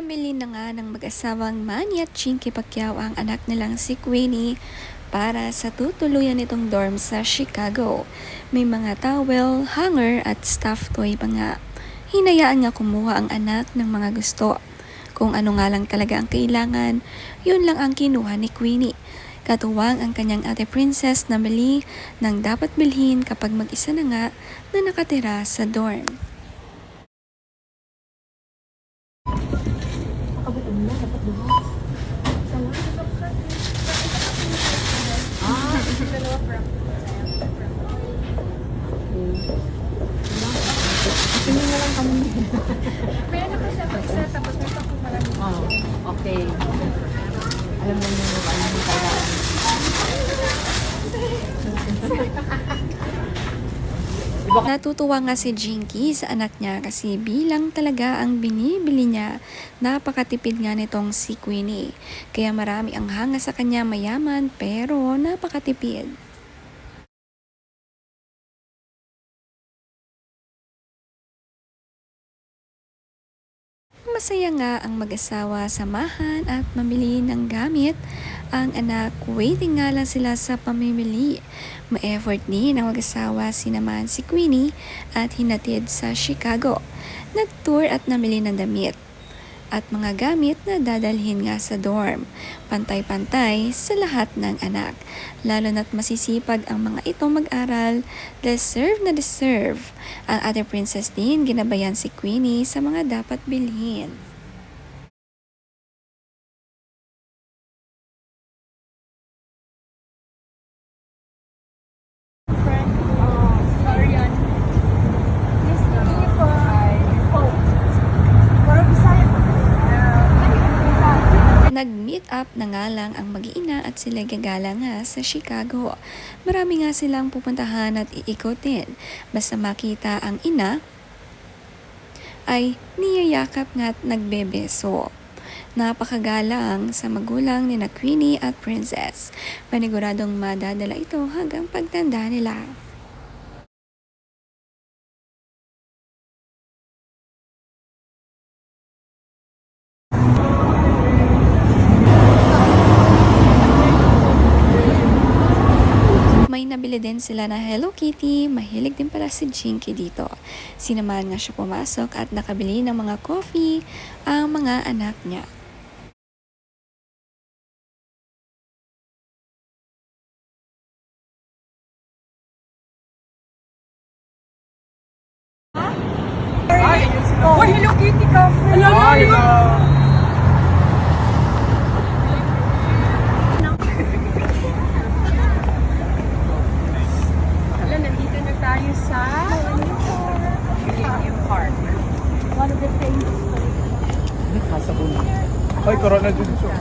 Pinamili na nga ng mag-asawang Manny at Chinky Pacquiao ang anak nilang si Queenie para sa tutuluyan nitong dorm sa Chicago. May mga towel, hanger at stuffed toy pa nga. Hinayaan nga kumuha ang anak ng mga gusto. Kung ano nga lang talaga ang kailangan, yun lang ang kinuha ni Queenie. Katuwang ang kanyang ate princess na mali ng dapat bilhin kapag mag-isa na nga na nakatira sa dorm. Tingin na lang kami. May ano kasi ako isa, tapos may ako maraming. Oh, okay. Alam mo yung ano yung kailangan. Natutuwa nga si Jinky sa anak niya kasi bilang talaga ang binibili niya, napakatipid nga nitong si Queenie. Kaya marami ang hanga sa kanya mayaman pero napakatipid. Masaya nga ang mag-asawa samahan at mamili ng gamit. Ang anak, waiting nga lang sila sa pamimili. Ma-effort din ang mag-asawa sinaman si Queenie at hinatid sa Chicago. Nag-tour at namili ng damit at mga gamit na dadalhin nga sa dorm. Pantay-pantay sa lahat ng anak. Lalo na't masisipag ang mga ito mag-aral, deserve na deserve. Ang ate princess din ginabayan si Queenie sa mga dapat bilhin. Florian. Yes, thank you po. Oh. Pero Bisaya po. Nag-meet up na nga lang ang mag-iina at sila gagala nga sa Chicago. Marami nga silang pupuntahan at iikotin. Basta makita ang ina, ay niyayakap nga at nagbebeso. Napakagalang sa magulang ni na Queenie at Princess. Paniguradong madadala ito hanggang pagtanda nila. May nabili din sila na Hello Kitty, mahilig din pala si Jinky dito. Sinamahan nga siya pumasok at nakabili ng mga coffee ang mga anak niya. Oh, Hello Kitty Cafe. Wala, nandito na tayo sa Millennium Park. One of the famous. Kasabon. Ay, corona din siya.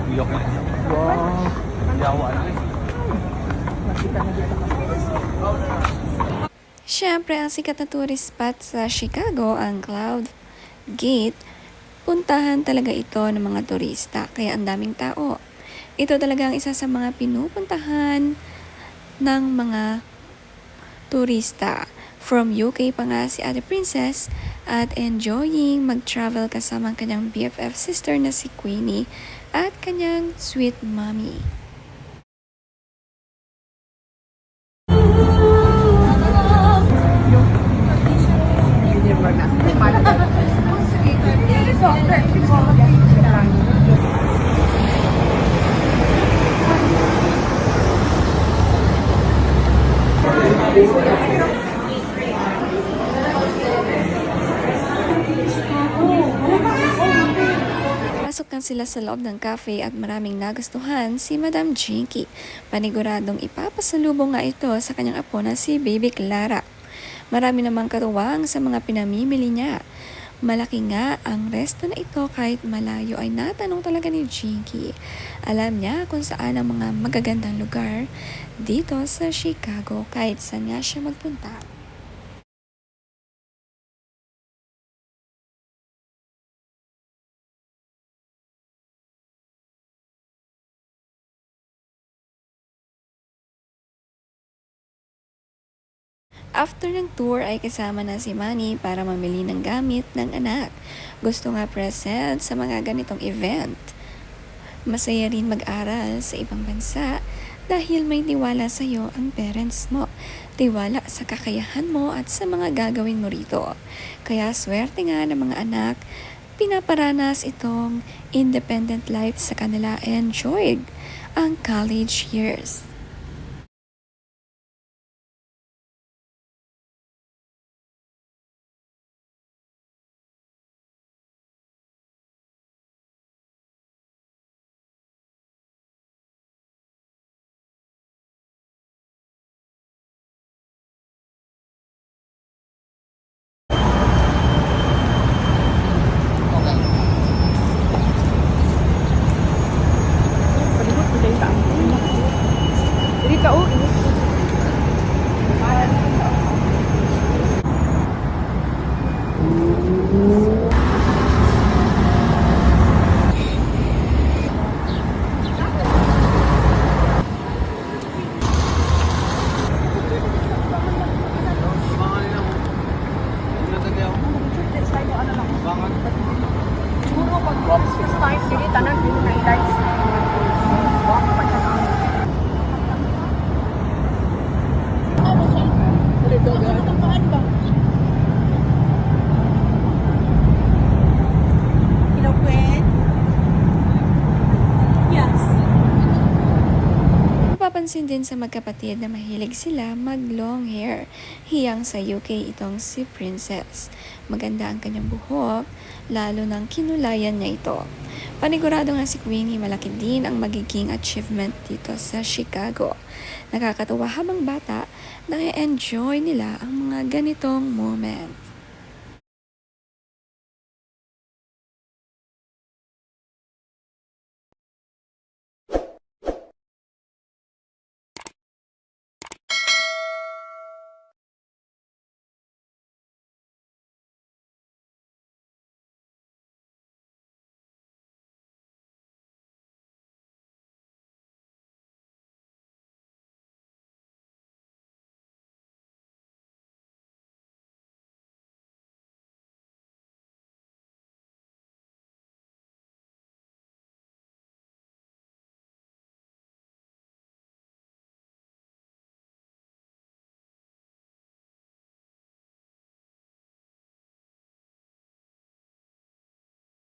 Iyok na. Wow. Yawa na. Siyempre, ang sikat na tourist spot sa Chicago, ang Cloud Gate, puntahan talaga ito ng mga turista, kaya ang daming tao. Ito talaga ang isa sa mga pinupuntahan ng mga turista. From UK pa nga si Ate Princess at enjoying mag-travel kasama ang kanyang BFF sister na si Queenie at kanyang sweet mommy. Pasok na sila sa loob ng cafe at maraming nagustuhan si Madam Jinky. Paniguradong ipapasalubong nga ito sa kanyang apo na si Baby Clara. Marami namang katuwang sa mga pinamimili niya. Malaki nga ang resto na ito kahit malayo ay natanong talaga ni Jinky. Alam niya kung saan ang mga magagandang lugar dito sa Chicago kahit saan nga siya magpunta. After ng tour ay kasama na si Manny para mamili ng gamit ng anak. Gusto nga present sa mga ganitong event. Masaya rin mag-aral sa ibang bansa dahil may tiwala sa iyo ang parents mo. Tiwala sa kakayahan mo at sa mga gagawin mo rito. Kaya swerte nga ng mga anak, pinaparanas itong independent life sa kanila, enjoyed ang college years. Palibot ko tayo sa Dili ka o. Siguro pag 6 times, hindi tanan din na i-lights. Hello, Gwen? Yes. Mapapansin din sa magkapatid na mahilig sila mag-long hair. Hiyang sa UK itong si Princess. Maganda ang kanyang buhok, lalo nang kinulayan niya ito. Panigurado nga si Queenie malaki din ang magiging achievement dito sa Chicago. Nakakatuwa habang bata, na-enjoy nila ang mga ganitong moment.